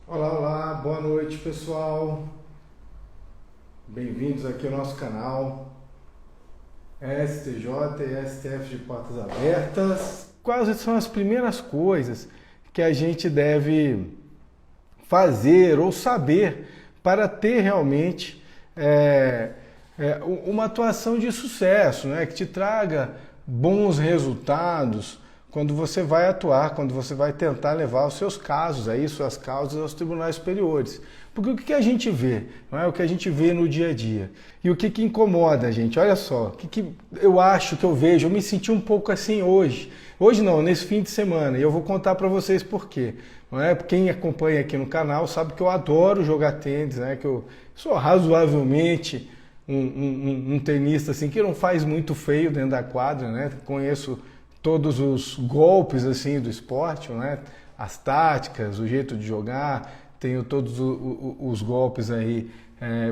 Olá, olá, boa noite pessoal, bem-vindos aqui ao nosso canal STJ e STF de Portas Abertas. Quais são as primeiras coisas que a gente deve fazer ou saber para ter realmente uma atuação de sucesso, né? Que te traga bons resultados quando você vai atuar, quando você vai tentar levar os seus casos, aí, suas causas aos tribunais superiores. Porque o que a gente vê, não é o que a gente vê no dia a dia. E o que incomoda a gente? Olha só, o que eu acho, que eu vejo, eu me senti um pouco assim hoje. Hoje não, nesse fim de semana, e eu vou contar para vocês por quê. Não é? Quem acompanha aqui no canal sabe que eu adoro jogar tênis, né? Que eu sou razoavelmente um tenista assim, que não faz muito feio dentro da quadra, né? Conheço todos os golpes assim do esporte, né? As táticas, o jeito de jogar, tenho todos os golpes aí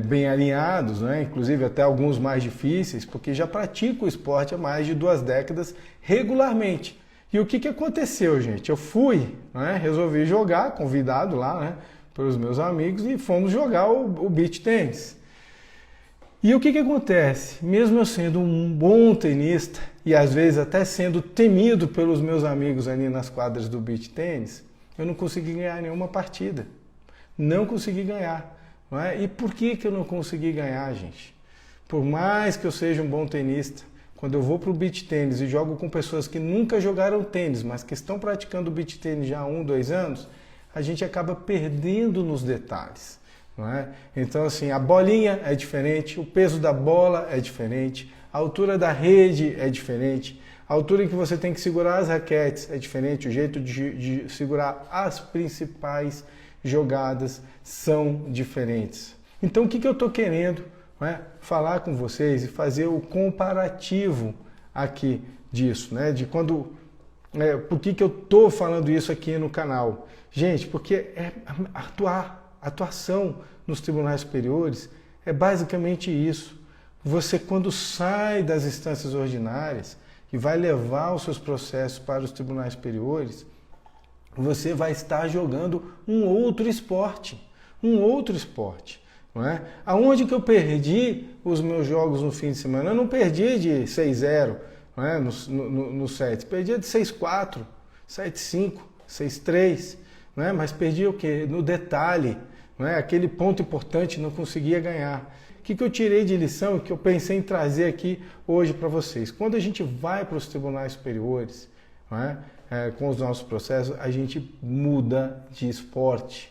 bem alinhados, né? Inclusive até alguns mais difíceis, porque já pratico o esporte há mais de 2 décadas regularmente. E o que aconteceu, gente? Eu fui, né? Resolvi jogar, convidado lá, né? Pelos meus amigos, e fomos jogar o beach tênis. E o que acontece? Mesmo eu sendo um bom tenista, e às vezes até sendo temido pelos meus amigos ali nas quadras do beach tênis, eu não consegui ganhar nenhuma partida. Não consegui ganhar. Não é? E por que eu não consegui ganhar, gente? Por mais que eu seja um bom tenista, quando eu vou para o beach tênis e jogo com pessoas que nunca jogaram tênis, mas que estão praticando beach tênis já há 1, 2 anos, a gente acaba perdendo nos detalhes. Não é? Então, assim, a bolinha é diferente, o peso da bola é diferente, a altura da rede é diferente, a altura em que você tem que segurar as raquetes é diferente, o jeito de segurar as principais jogadas são diferentes. Então, o que eu estou querendo, não é? Falar com vocês e fazer o comparativo aqui disso, né? De quando, por que eu estou falando isso aqui no canal? Gente, porque é atuação nos tribunais superiores é basicamente isso. Você, quando sai das instâncias ordinárias e vai levar os seus processos para os tribunais superiores, você vai estar jogando um outro esporte. Um outro esporte. Não é? Aonde que eu perdi os meus jogos no fim de semana? Eu não perdi de 6-0, não é? no set. Perdi de 6-4, 7-5, 6-3. Não é? Mas perdi o quê? No detalhe. Não é? Aquele ponto importante não conseguia ganhar. O que eu tirei de lição e que eu pensei em trazer aqui hoje para vocês? Quando a gente vai para os tribunais superiores, não é? Com os nossos processos, a gente muda de esporte.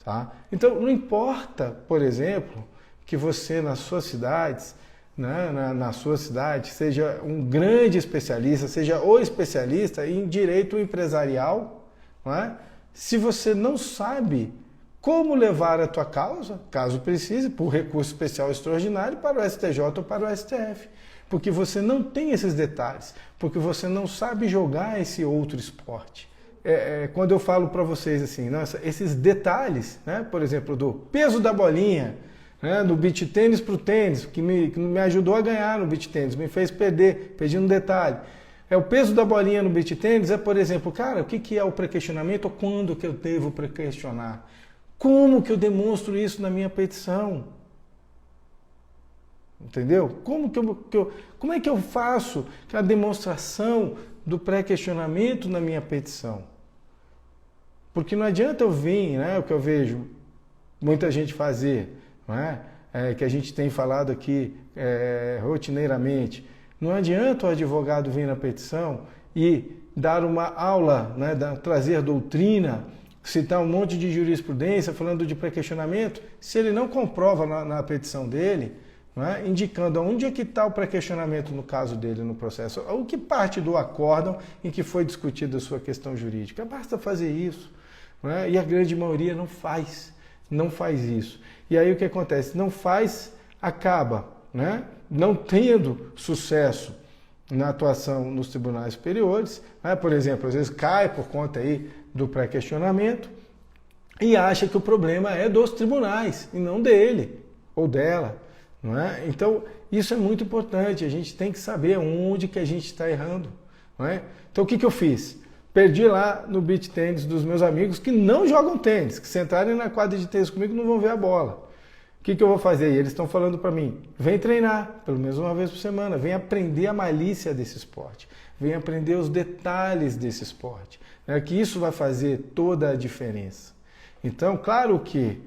Tá? Então, não importa, por exemplo, que você nas suas cidades, né, na sua cidade, seja um grande especialista, seja o especialista em direito empresarial, não é? Se você não sabe como levar a tua causa, caso precise, por recurso especial extraordinário, para o STJ ou para o STF. Porque você não tem esses detalhes, porque você não sabe jogar esse outro esporte. Quando eu falo para vocês assim, nossa, esses detalhes, né, por exemplo, do peso da bolinha, né, do beach tênis para o tênis, que me ajudou a ganhar no beach tênis, me fez perdi um detalhe. O peso da bolinha no beach tênis por exemplo, cara, o que é o pré-questionamento ou quando que eu devo pré-questionar? Como que eu demonstro isso na minha petição? Entendeu? Como é que eu faço a demonstração do pré-questionamento na minha petição? Porque não adianta eu vir, né, o que eu vejo muita gente fazer, não é? Que a gente tem falado aqui rotineiramente. Não adianta o advogado vir na petição e dar uma aula, né, trazer doutrina, citar um monte de jurisprudência falando de pré-questionamento, se ele não comprova na petição dele, não é? Indicando onde é que está o pré-questionamento no caso dele no processo, o que parte do acórdão em que foi discutida a sua questão jurídica. Basta fazer isso. Não é? E a grande maioria não faz isso. E aí o que acontece? Não faz, acaba, né, não tendo sucesso na atuação nos tribunais superiores, né? Por exemplo, às vezes cai por conta aí do pré-questionamento e acha que o problema é dos tribunais e não dele ou dela. Não é? Então, isso é muito importante, a gente tem que saber onde que a gente está errando. Não é? Então, o que eu fiz? perdi lá no beach tênis dos meus amigos que não jogam tênis, que se entrarem na quadra de tênis comigo não vão ver a bola. O que eu vou fazer? E eles estão falando para mim, vem treinar, pelo menos uma vez por semana, vem aprender a malícia desse esporte, vem aprender os detalhes desse esporte, né? Que isso vai fazer toda a diferença. Então, claro que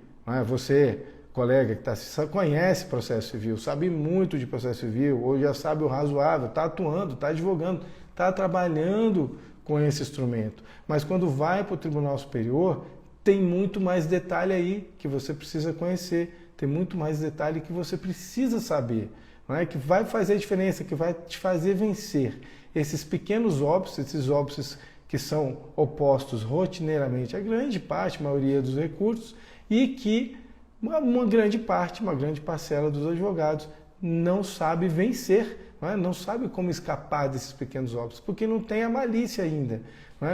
você, colega que conhece processo civil, sabe muito de processo civil, ou já sabe o razoável, está atuando, está advogando, está trabalhando com esse instrumento. Mas quando vai para o Tribunal Superior, tem muito mais detalhe aí que você precisa conhecer, tem muito mais detalhe que você precisa saber, não é? Que vai fazer diferença, que vai te fazer vencer esses pequenos óbices, esses óbices que são opostos rotineiramente à grande parte, a maioria dos recursos, e que uma grande parte, uma grande parcela dos advogados não sabe vencer, não sabe como escapar desses pequenos óbices, porque não tem a malícia ainda,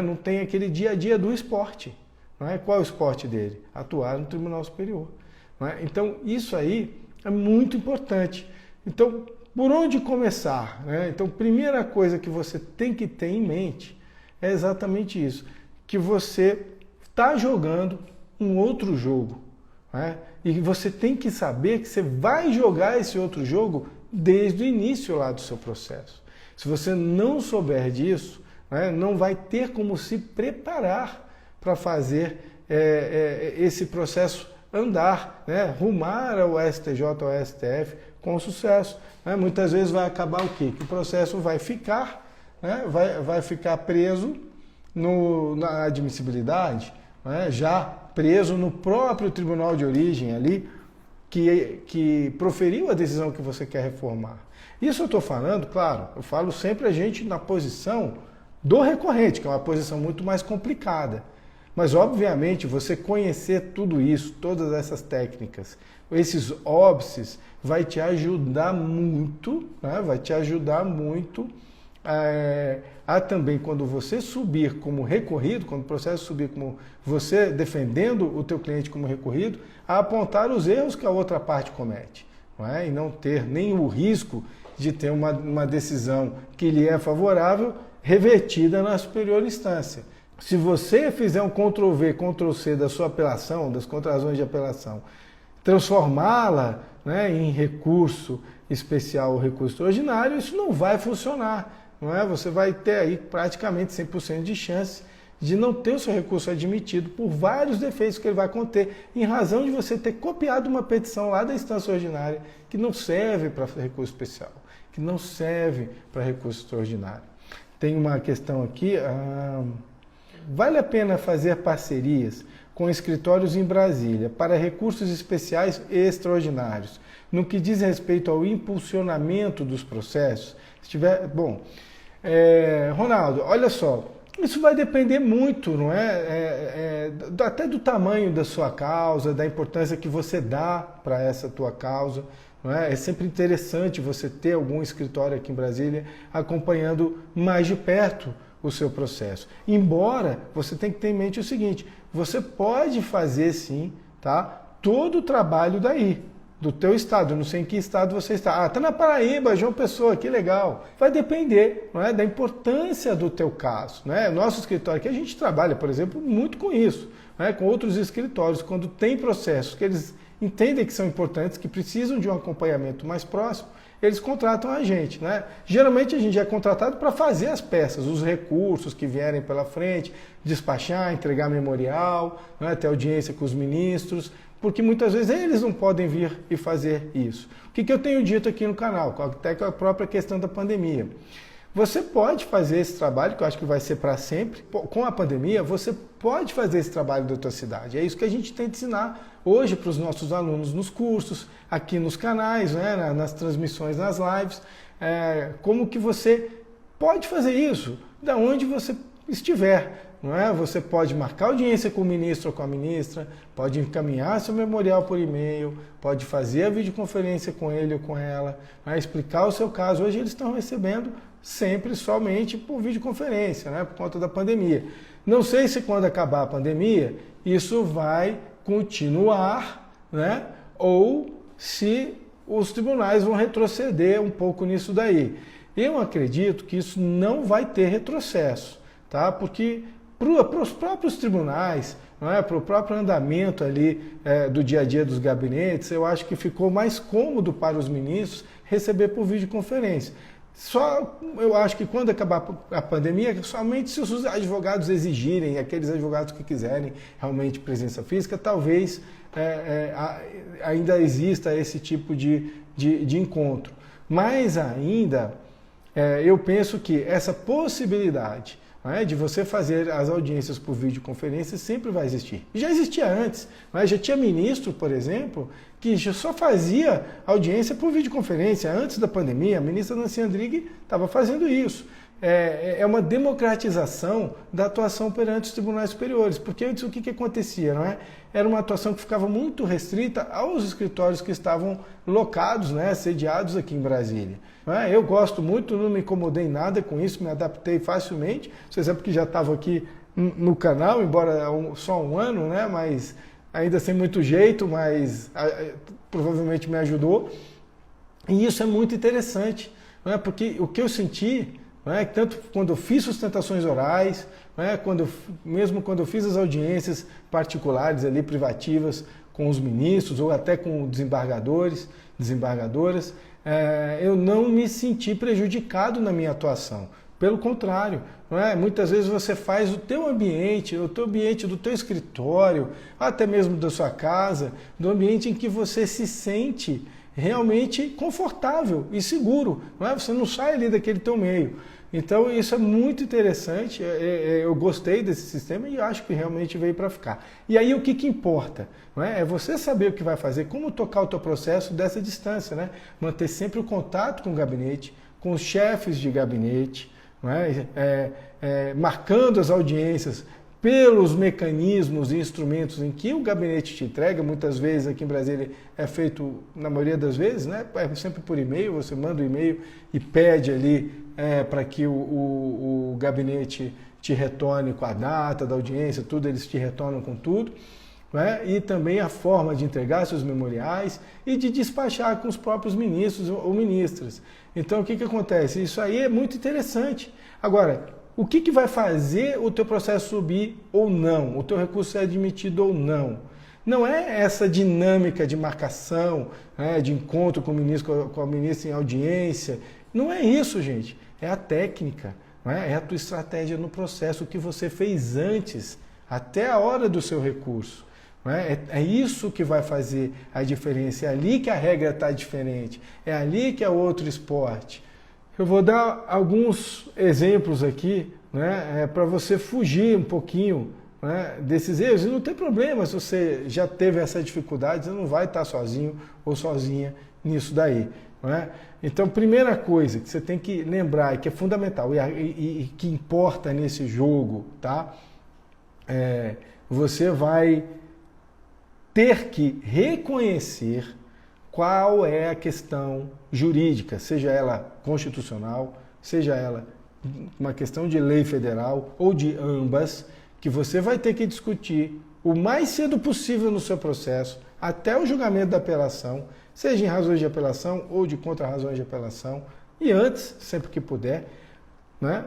não tem aquele dia a dia do esporte. Qual é o esporte dele? Atuar no Tribunal Superior. Então, isso aí é muito importante. Então, por onde começar? Então, primeira coisa que você tem que ter em mente é exatamente isso, que você está jogando um outro jogo. E você tem que saber que você vai jogar esse outro jogo desde o início lá do seu processo. Se você não souber disso, não vai ter como se preparar para fazer esse processo andar, rumar ao STJ, ao STF com sucesso. Muitas vezes vai acabar o quê? Que o processo vai ficar, vai ficar preso na admissibilidade, já preso no próprio tribunal de origem ali, que proferiu a decisão que você quer reformar. Isso eu estou falando, claro, eu falo sempre a gente na posição do recorrente, que é uma posição muito mais complicada. Mas, obviamente, você conhecer tudo isso, todas essas técnicas, esses óbices, vai te ajudar muito, vai te ajudar muito a também, quando você subir como recorrido, quando o processo subir como você defendendo o teu cliente como recorrido, a apontar os erros que a outra parte comete, e não ter nem o risco de ter uma decisão que lhe é favorável revertida na superior instância. Se você fizer um Ctrl-V, Ctrl-C da sua apelação, das contrarrazões de apelação, transformá-la em recurso especial ou recurso extraordinário, isso não vai funcionar. Você vai ter aí praticamente 100% de chance de não ter o seu recurso admitido por vários defeitos que ele vai conter, em razão de você ter copiado uma petição lá da instância ordinária que não serve para recurso especial, que não serve para recurso extraordinário. Tem uma questão aqui... Vale a pena fazer parcerias com escritórios em Brasília para recursos especiais e extraordinários, no que diz respeito ao impulsionamento dos processos? Ronaldo, olha só, isso vai depender muito, não até do tamanho da sua causa, da importância que você dá para essa tua causa. É sempre interessante você ter algum escritório aqui em Brasília acompanhando mais de perto o seu processo. Embora você tenha que ter em mente o seguinte, você pode fazer sim, todo o trabalho daí, do teu estado. Eu não sei em que estado você está. Está na Paraíba, João Pessoa, que legal. Vai depender da importância do teu caso. Nosso escritório aqui, a gente trabalha, por exemplo, muito com isso, com outros escritórios, quando tem processos que eles entendem que são importantes, que precisam de um acompanhamento mais próximo, eles contratam a gente. Geralmente a gente é contratado para fazer as peças, os recursos que vierem pela frente, despachar, entregar memorial, ter audiência com os ministros, porque muitas vezes eles não podem vir e fazer isso. O que eu tenho dito aqui no canal, até com a própria questão da pandemia. Você pode fazer esse trabalho, que eu acho que vai ser para sempre. Com a pandemia, você pode fazer esse trabalho da tua cidade. É isso que a gente tenta ensinar hoje para os nossos alunos nos cursos, aqui nos canais, nas transmissões, nas lives. Como que você pode fazer isso, da onde você estiver. Você pode marcar audiência com o ministro ou com a ministra, pode encaminhar seu memorial por e-mail, pode fazer a videoconferência com ele ou com ela, explicar o seu caso. Hoje eles estão recebendo sempre somente por videoconferência, por conta da pandemia. Não sei se quando acabar a pandemia isso vai continuar, ou se os tribunais vão retroceder um pouco nisso daí. Eu acredito que isso não vai ter retrocesso. tá? Porque para os próprios tribunais, não é? Para o próprio andamento ali do dia a dia dos gabinetes, eu acho que ficou mais cômodo para os ministros receber por videoconferência. Só eu acho que quando acabar a pandemia, somente se os advogados exigirem, aqueles advogados que quiserem realmente presença física, talvez ainda exista esse tipo de encontro. Mas ainda, eu penso que essa possibilidade de você fazer as audiências por videoconferência sempre vai existir. Já existia antes, já tinha ministro, por exemplo, que só fazia audiência por videoconferência. Antes da pandemia, a ministra Nancy Andrighi estava fazendo isso. É uma democratização da atuação perante os tribunais superiores, porque antes o que acontecia, não é? Era uma atuação que ficava muito restrita aos escritórios que estavam locados, sediados aqui em Brasília. Eu gosto muito, não me incomodei nada com isso, me adaptei facilmente. Você sabe que já estava aqui no canal, embora só um ano, mas ainda sem muito jeito, mas provavelmente me ajudou. E isso é muito interessante, porque o que eu senti, tanto quando eu fiz sustentações orais, mesmo quando eu fiz as audiências particulares ali, privativas, com os ministros ou até com desembargadores, desembargadoras, eu não me senti prejudicado na minha atuação. Pelo contrário, muitas vezes você faz o teu ambiente do teu escritório, até mesmo da sua casa, do ambiente em que você se sente realmente confortável e seguro. Você não sai ali daquele teu meio. Então isso é muito interessante, eu gostei desse sistema e acho que realmente veio para ficar. E aí o que importa? É você saber o que vai fazer, como tocar o teu processo dessa distância, manter sempre o contato com o gabinete, com os chefes de gabinete, marcando as audiências pelos mecanismos e instrumentos em que o gabinete te entrega. Muitas vezes aqui em Brasília é feito, na maioria das vezes, é sempre por e-mail, você manda o e-mail e pede ali para que o gabinete te retorne com a data da audiência, tudo, eles te retornam com tudo. E também a forma de entregar seus memoriais e de despachar com os próprios ministros ou ministras. Então o que acontece? Isso aí é muito interessante. Agora, o que vai fazer o teu processo subir ou não, o teu recurso ser admitido ou não? Não é essa dinâmica de marcação, de encontro com o ministro, com a ministra em audiência. Não é isso, gente. É a técnica, é a tua estratégia no processo, o que você fez antes, até a hora do seu recurso. É isso que vai fazer a diferença. É ali que a regra está diferente. É ali que é outro esporte. Eu vou dar alguns exemplos aqui, para você fugir um pouquinho desses erros. E não tem problema se você já teve essa dificuldade, você não vai estar sozinho ou sozinha nisso daí. Então, primeira coisa que você tem que lembrar, que é fundamental e que importa nesse jogo, tá? Você vai ter que reconhecer qual é a questão jurídica, seja ela constitucional, seja ela uma questão de lei federal ou de ambas, que você vai ter que discutir o mais cedo possível no seu processo, até o julgamento da apelação, seja em razões de apelação ou de contra-razões de apelação, e antes, sempre que puder.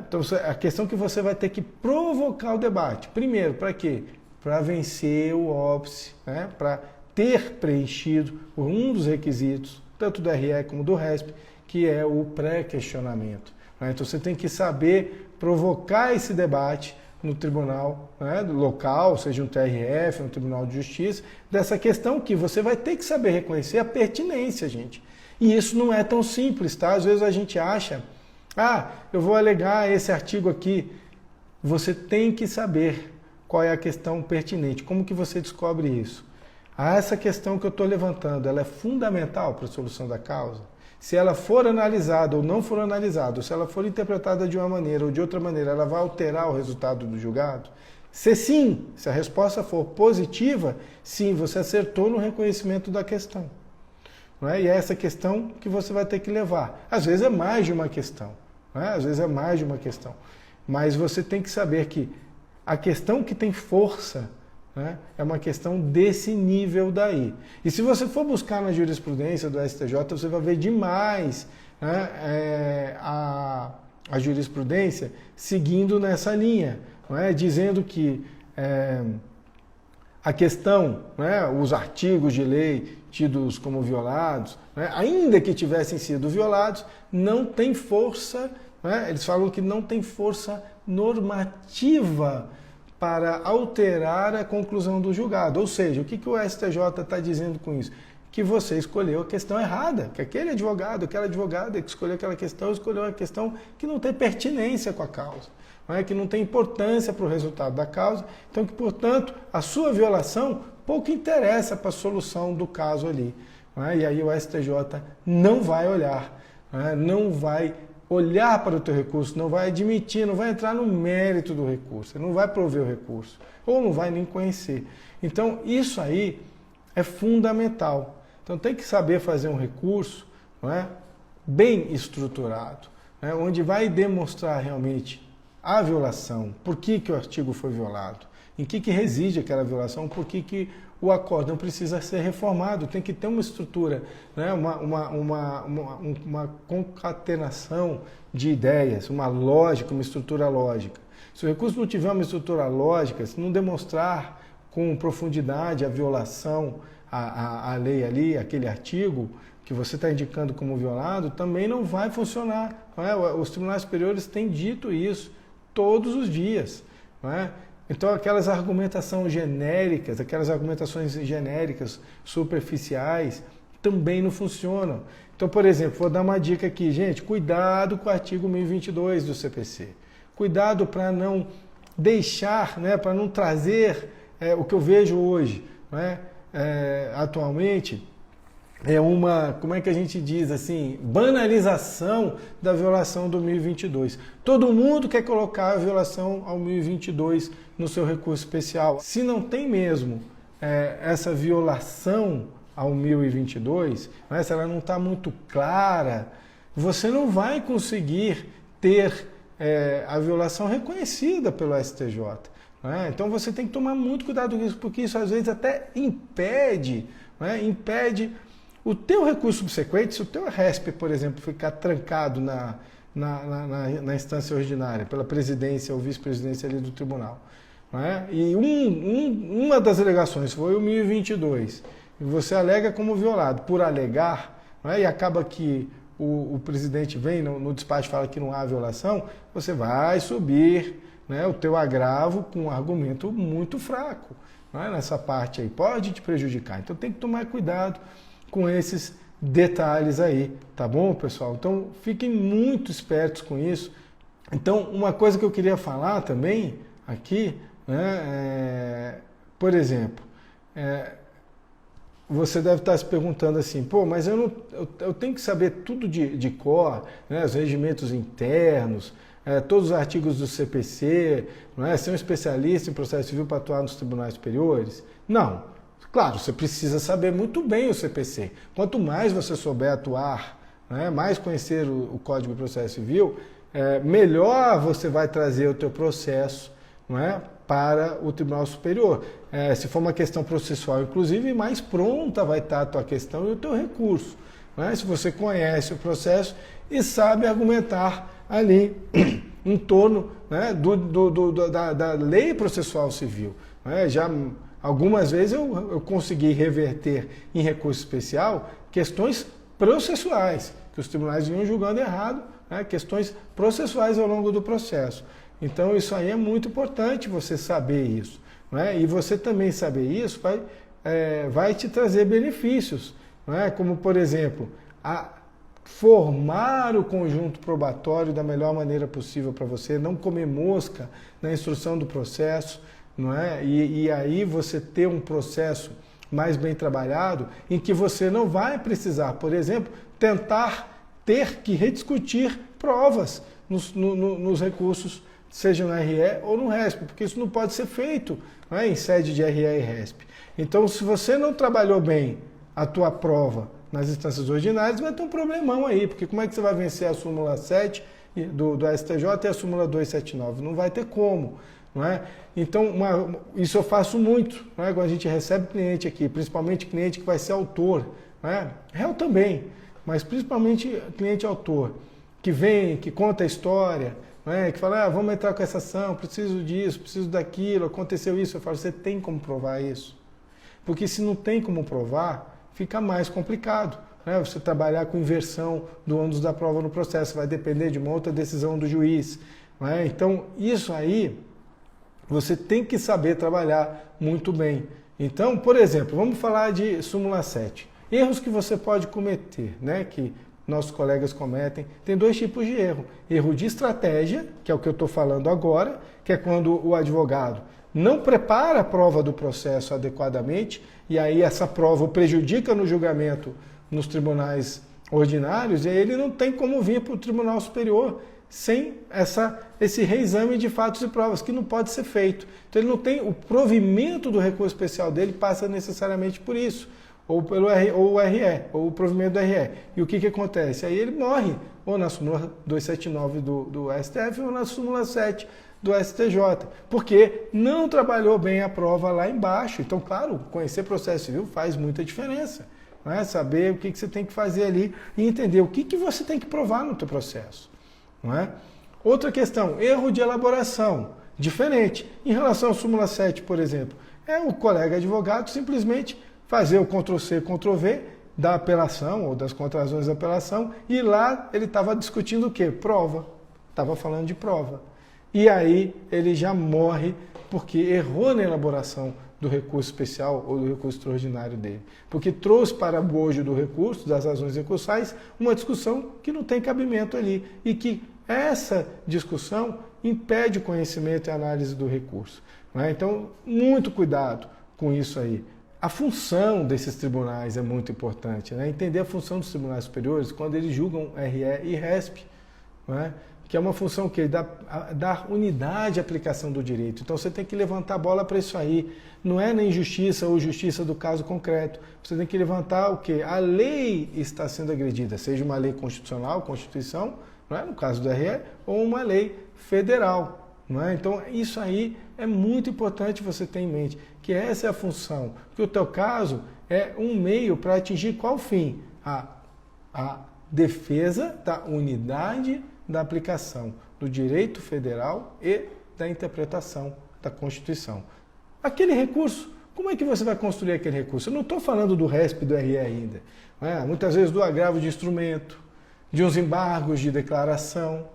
Então, a questão que você vai ter que provocar o debate. Primeiro, para quê? Para vencer o óbice, para ter preenchido um dos requisitos, tanto do RE como do RESP, que é o pré-questionamento. Então você tem que saber provocar esse debate no tribunal local, seja um TRF, um Tribunal de Justiça, dessa questão que você vai ter que saber reconhecer a pertinência, gente. E isso não é tão simples, tá? Às vezes a gente acha, eu vou alegar esse artigo aqui. Você tem que saber qual é a questão pertinente. Como que você descobre isso? Essa questão que eu estou levantando, ela é fundamental para a solução da causa? Se ela for analisada ou não for analisada, ou se ela for interpretada de uma maneira ou de outra maneira, ela vai alterar o resultado do julgado? Se sim, se a resposta for positiva, sim, você acertou no reconhecimento da questão. E é essa questão que você vai ter que levar. Às vezes é mais de uma questão. Às vezes é mais de uma questão. Mas você tem que saber que a questão que tem força é uma questão desse nível daí. E se você for buscar na jurisprudência do STJ, você vai ver demais a jurisprudência seguindo nessa linha, não é? Dizendo que a questão, né, os artigos de lei tidos como violados, né, ainda que tivessem sido violados, não tem força, né, eles falam que não tem força normativa para alterar a conclusão do julgado. Ou seja, o que o STJ está dizendo com isso? Que você escolheu a questão errada, que aquele advogado, aquela advogada que escolheu aquela questão, escolheu uma questão que não tem pertinência com a causa, não é? Que não tem importância para o resultado da causa, então que, portanto, a sua violação pouco interessa para a solução do caso ali. Não é? E aí o STJ não vai olhar, não vai olhar para o teu recurso, não vai admitir, não vai entrar no mérito do recurso, não vai prover o recurso, ou não vai nem conhecer. Então, isso aí é fundamental. Então tem que saber fazer um recurso, não é, bem estruturado, né, onde vai demonstrar realmente a violação, por que o artigo foi violado, em que reside aquela violação, por que o acórdão precisa ser reformado, tem que ter uma estrutura, né, uma concatenação de ideias, uma lógica, uma estrutura lógica. Se o recurso não tiver uma estrutura lógica, se não demonstrar com profundidade a violação a lei ali, aquele artigo que você está indicando como violado, também não vai funcionar. Não é? Os tribunais superiores têm dito isso todos os dias. Não é? Então aquelas argumentações genéricas, superficiais, também não funcionam. Então, por exemplo, vou dar uma dica aqui, gente, cuidado com o artigo 1022 do CPC. Cuidado para não deixar, né, para não trazer o que eu vejo hoje, não é? Atualmente, é uma, como é que a gente diz assim, banalização da violação do 1022. Todo mundo quer colocar a violação ao 1022 no seu recurso especial. Se não tem mesmo essa violação ao 1022, né, se ela não está muito clara, você não vai conseguir ter a violação reconhecida pelo STJ. Então você tem que tomar muito cuidado com isso, porque isso às vezes até impede o teu recurso subsequente, se o teu RESP, por exemplo, ficar trancado na instância ordinária, pela presidência ou vice-presidência ali do tribunal. E uma das alegações foi o 1022, e você alega como violado. Por alegar, e acaba que o presidente vem no despacho e fala que não há violação, você vai subir, o teu agravo com um argumento muito fraco, nessa parte aí, pode te prejudicar. Então tem que tomar cuidado com esses detalhes aí, tá bom, pessoal? Então fiquem muito espertos com isso. Então uma coisa que eu queria falar também aqui, por exemplo, você deve estar se perguntando assim, pô, mas eu tenho que saber tudo de cor, os regimentos internos, todos os artigos do CPC, ser um especialista em processo civil para atuar nos tribunais superiores? Não. Claro, você precisa saber muito bem o CPC. Quanto mais você souber atuar, mais conhecer o Código de Processo Civil, melhor você vai trazer o teu processo, para o Tribunal Superior. Se for uma questão processual, inclusive, mais pronta vai estar a tua questão e o teu recurso. Se você conhece o processo e sabe argumentar ali em torno da lei processual civil. Já algumas vezes eu consegui reverter em recurso especial questões processuais, que os tribunais vinham julgando errado, questões processuais ao longo do processo. Então isso aí é muito importante você saber isso. E você também saber isso vai te trazer benefícios, como, por exemplo, formar o conjunto probatório da melhor maneira possível para você, não comer mosca na instrução do processo, e aí você ter um processo mais bem trabalhado, em que você não vai precisar, por exemplo, ter que rediscutir provas nos recursos, seja no RE ou no RESP, porque isso não pode ser feito em sede de RE e RESP. Então, se você não trabalhou bem a tua prova nas instâncias ordinárias, vai ter um problemão aí, porque como é que você vai vencer a súmula 7 do STJ e a súmula 279? Não vai ter como. Então, isso eu faço muito, quando a gente recebe cliente aqui, principalmente cliente que vai ser autor, réu também, mas principalmente cliente autor, que vem, que conta a história, né? Que fala, vamos entrar com essa ação, preciso disso, preciso daquilo, aconteceu isso. Eu falo, você tem como provar isso? Porque se não tem como provar, fica mais complicado. Né? Você trabalhar com inversão do ônus da prova no processo, vai depender de uma outra decisão do juiz. Né? Então, isso aí, você tem que saber trabalhar muito bem. Então, por exemplo, vamos falar de súmula 7. Erros que você pode cometer, né? Que nossos colegas cometem. Tem dois tipos de erro. Erro de estratégia, que é o que eu estou falando agora, que é quando o advogado não prepara a prova do processo adequadamente, e aí essa prova o prejudica no julgamento nos tribunais ordinários, e aí ele não tem como vir para o Tribunal Superior sem esse reexame de fatos e provas, que não pode ser feito. Então ele não tem, o provimento do recurso especial dele passa necessariamente por isso, ou pelo o RE, ou o provimento do RE. E o que acontece? Aí ele morre, ou na súmula 279 do STF, ou na súmula 7 do STJ, porque não trabalhou bem a prova lá embaixo. Então, claro, conhecer processo civil faz muita diferença. Né? Saber o que você tem que fazer ali e entender o que você tem que provar no teu processo. Não é? Outra questão, erro de elaboração, diferente. Em relação à súmula 7, por exemplo, é o colega advogado simplesmente fazer o Ctrl+C, Ctrl+V da apelação ou das contrarrazões da apelação, e lá ele estava discutindo o quê? Prova. Estava falando de prova. E aí ele já morre porque errou na elaboração do recurso especial ou do recurso extraordinário dele. Porque trouxe para bojo do recurso, das razões recursais, uma discussão que não tem cabimento ali e que essa discussão impede o conhecimento e a análise do recurso. Né? Então, muito cuidado com isso aí. A função desses tribunais é muito importante. Né? Entender a função dos tribunais superiores quando eles julgam RE e RESP. Né? Que é uma função que dá unidade de aplicação do direito. Então você tem que levantar a bola para isso aí. Não é na injustiça ou justiça do caso concreto. Você tem que levantar o quê? A lei está sendo agredida, seja uma lei constitucional, Constituição, não é? No caso do RE, ou uma lei federal. Não é? Então isso aí é muito importante você ter em mente, que essa é a função. Porque o teu caso é um meio para atingir qual fim? A defesa da unidade da aplicação do direito federal e da interpretação da Constituição. Aquele recurso, como é que você vai construir aquele recurso? Eu não estou falando do RESP e do RE ainda. Muitas vezes do agravo de instrumento, de uns embargos de declaração.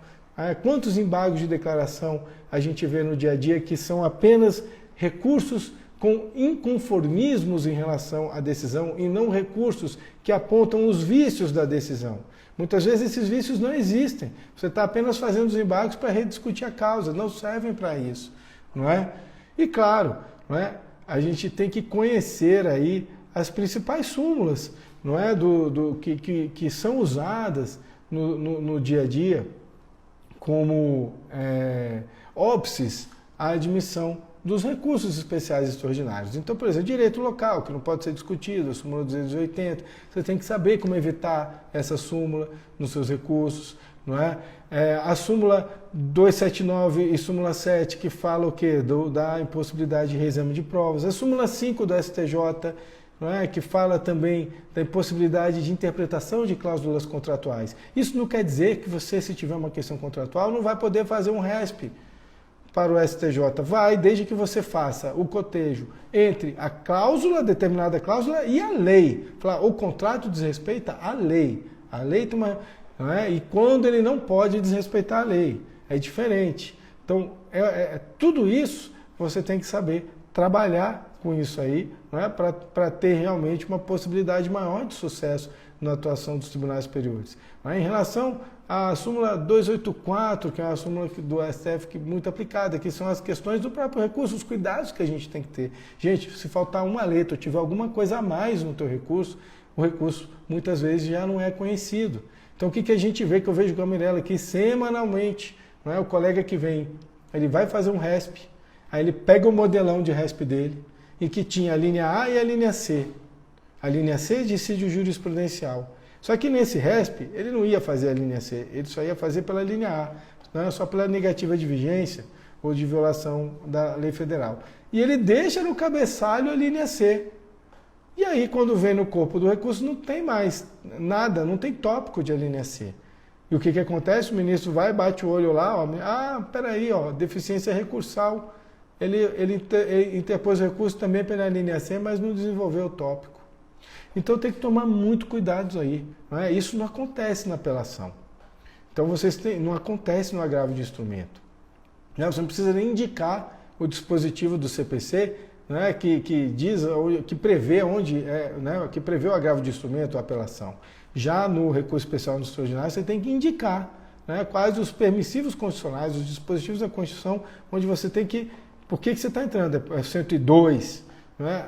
Quantos embargos de declaração a gente vê no dia a dia que são apenas recursos com inconformismos em relação à decisão e não recursos que apontam os vícios da decisão. Muitas vezes esses vícios não existem. Você está apenas fazendo os embargos para rediscutir a causa, não servem para isso. Não é? E claro, não é? A gente tem que conhecer aí as principais súmulas, não é? que são usadas no dia a dia como óbices à admissão dos recursos especiais extraordinários. Então, por exemplo, direito local, que não pode ser discutido, a súmula 280, você tem que saber como evitar essa súmula nos seus recursos, não é? A súmula 279 e súmula 7, que fala o quê? Da impossibilidade de reexame de provas. A súmula 5 do STJ, não é? Que fala também da impossibilidade de interpretação de cláusulas contratuais. Isso não quer dizer que você, se tiver uma questão contratual, não vai poder fazer um RESP para o STJ. Vai, desde que você faça o cotejo entre a cláusula, determinada cláusula, e a lei. O contrato desrespeita a lei. A lei tem uma... Não é? E quando ele não pode desrespeitar a lei. É diferente. Então, tudo isso você tem que saber trabalhar com isso aí, não é? Para ter realmente uma possibilidade maior de sucesso na atuação dos tribunais superiores. Em relação à súmula 284, que é uma súmula do STF que é muito aplicada, que são as questões do próprio recurso, os cuidados que a gente tem que ter. Gente, se faltar uma letra ou tiver alguma coisa a mais no teu recurso, o recurso muitas vezes já não é conhecido. Então o que a gente vê, que eu vejo com a Mirella aqui semanalmente, não é? O colega que vem, ele vai fazer um RESP, aí ele pega o modelão de RESP dele, e que tinha a linha A e a linha C. A linha C é dissídio jurisprudencial. Só que nesse RESP, ele não ia fazer a linha C, ele só ia fazer pela linha A, não é? Só pela negativa de vigência ou de violação da lei federal. E ele deixa no cabeçalho a linha C. E aí, quando vem no corpo do recurso, não tem mais nada, não tem tópico de a linha C. E o que acontece? O ministro vai, bate o olho lá, ó, peraí, ó, deficiência recursal. Ele interpôs recurso também pela linha C, mas não desenvolveu o tópico. Então tem que tomar muito cuidado aí. Não é? Isso não acontece na apelação. Então não acontece no agravo de instrumento. Você não precisa nem indicar o dispositivo do CPC, né, que diz, que prevê que prevê o agravo de instrumento, a apelação. Já no recurso especial no extraordinário, você tem que indicar, né, quais os permissivos constitucionais, os dispositivos da Constituição, onde você tem que... Por que você está entrando? É 102, né,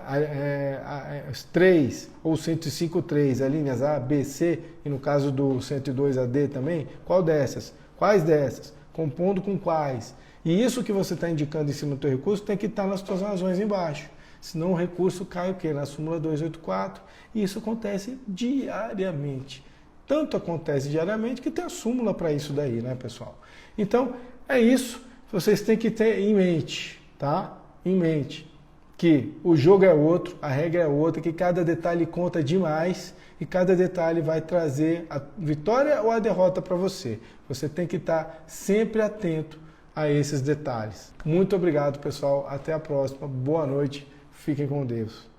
3 ou 105.3, as linhas A, B, C, e no caso do 102 AD também, qual dessas? Quais dessas? Compondo com quais? E isso que você está indicando em cima do teu recurso tem que estar nas tuas razões embaixo. Senão o recurso cai o quê? Na súmula 284. E isso acontece diariamente. Tanto acontece diariamente que tem a súmula para isso daí, né, pessoal? Então, é isso. Vocês têm que ter em mente, tá? Em mente que o jogo é outro, a regra é outra, que cada detalhe conta demais e cada detalhe vai trazer a vitória ou a derrota para você. Você tem que estar sempre atento a esses detalhes. Muito obrigado, pessoal. Até a próxima. Boa noite. Fiquem com Deus.